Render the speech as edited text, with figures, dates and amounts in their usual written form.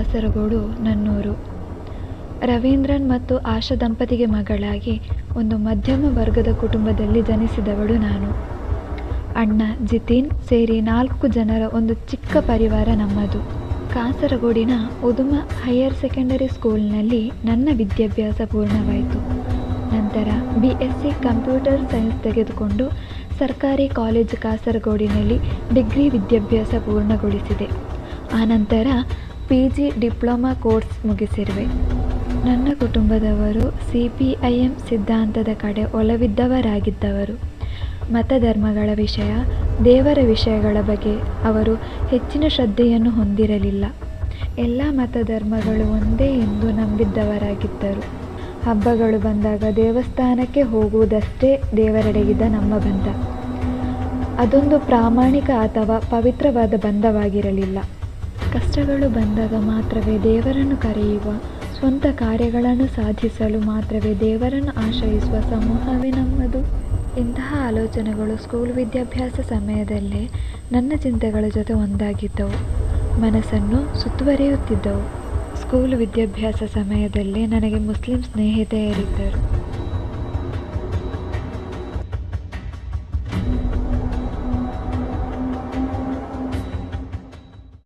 ಕಾಸರಗೋಡು ನನ್ನೂರು. ರವೀಂದ್ರನ್ ಮತ್ತು ಆಶಾ ದಂಪತಿಗೆ ಮಗಳಾಗಿ ಒಂದು ಮಧ್ಯಮ ವರ್ಗದ ಕುಟುಂಬದಲ್ಲಿ ಜನಿಸಿದವಳು ನಾನು. ಅಣ್ಣ ಜಿತಿನ್ ಸೇರಿ 4 ಜನರ ಒಂದು ಚಿಕ್ಕ ಪರಿವಾರ ನಮ್ಮದು. ಕಾಸರಗೋಡಿನ ಉದುಮ ಹೈಯರ್ ಸೆಕೆಂಡರಿ ಸ್ಕೂಲ್ನಲ್ಲಿ ನನ್ನ ವಿದ್ಯಾಭ್ಯಾಸ ಪೂರ್ಣವಾಯಿತು. ನಂತರ BSc ಕಂಪ್ಯೂಟರ್ ಸೈನ್ಸ್ ತೆಗೆದುಕೊಂಡು ಸರ್ಕಾರಿ ಕಾಲೇಜು ಕಾಸರಗೋಡಿನಲ್ಲಿ ಡಿಗ್ರಿ ವಿದ್ಯಾಭ್ಯಾಸ ಪೂರ್ಣಗೊಳಿಸಿದೆ. ಆನಂತರ PG ಡಿಪ್ಲೊಮಾ ಕೋರ್ಸ್ ಮುಗಿಸಿರುವೆ. ನನ್ನ ಕುಟುಂಬದವರು CPIM ಸಿದ್ಧಾಂತದ ಕಡೆ ಒಲವಿದ್ದವರಾಗಿದ್ದವರು. ಮತಧರ್ಮಗಳ ವಿಷಯ, ದೇವರ ವಿಷಯಗಳ ಬಗ್ಗೆ ಅವರು ಹೆಚ್ಚಿನ ಶ್ರದ್ಧೆಯನ್ನು ಹೊಂದಿರಲಿಲ್ಲ. ಎಲ್ಲ ಮತಧರ್ಮಗಳು ಒಂದೇ ಎಂದು ನಂಬಿದ್ದವರಾಗಿದ್ದರು. ಹಬ್ಬಗಳು ಬಂದಾಗ ದೇವಸ್ಥಾನಕ್ಕೆ ಹೋಗುವುದಷ್ಟೇ ದೇವರೆಡೆಗಿದ್ದ ನಮ್ಮ ಬಂಧ. ಅದೊಂದು ಪ್ರಾಮಾಣಿಕ ಅಥವಾ ಪವಿತ್ರವಾದ ಬಂಧವಾಗಿರಲಿಲ್ಲ. ಕಷ್ಟಗಳು ಬಂದಾಗ ಮಾತ್ರವೇ ದೇವರನ್ನು ಕರೆಯುವ, ಸ್ವಂತ ಕಾರ್ಯಗಳನ್ನು ಸಾಧಿಸಲು ಮಾತ್ರವೇ ದೇವರನ್ನು ಆಶ್ರಯಿಸುವ ಸಮೂಹವೇ ನಮ್ಮದು. ಇಂತಹ ಆಲೋಚನೆಗಳು ಸ್ಕೂಲ್ ವಿದ್ಯಾಭ್ಯಾಸ ಸಮಯದಲ್ಲೇ ನನ್ನ ಚಿಂತೆಗಳ ಜೊತೆ ಒಂದಾಗಿದ್ದವು, ಮನಸ್ಸನ್ನು ಸುತ್ತುವರಿಯುತ್ತಿದ್ದವು. ಸ್ಕೂಲ್ ವಿದ್ಯಾಭ್ಯಾಸ ಸಮಯದಲ್ಲೇ ನನಗೆ ಮುಸ್ಲಿಂ ಸ್ನೇಹಿತೆಯರಿದ್ದರು.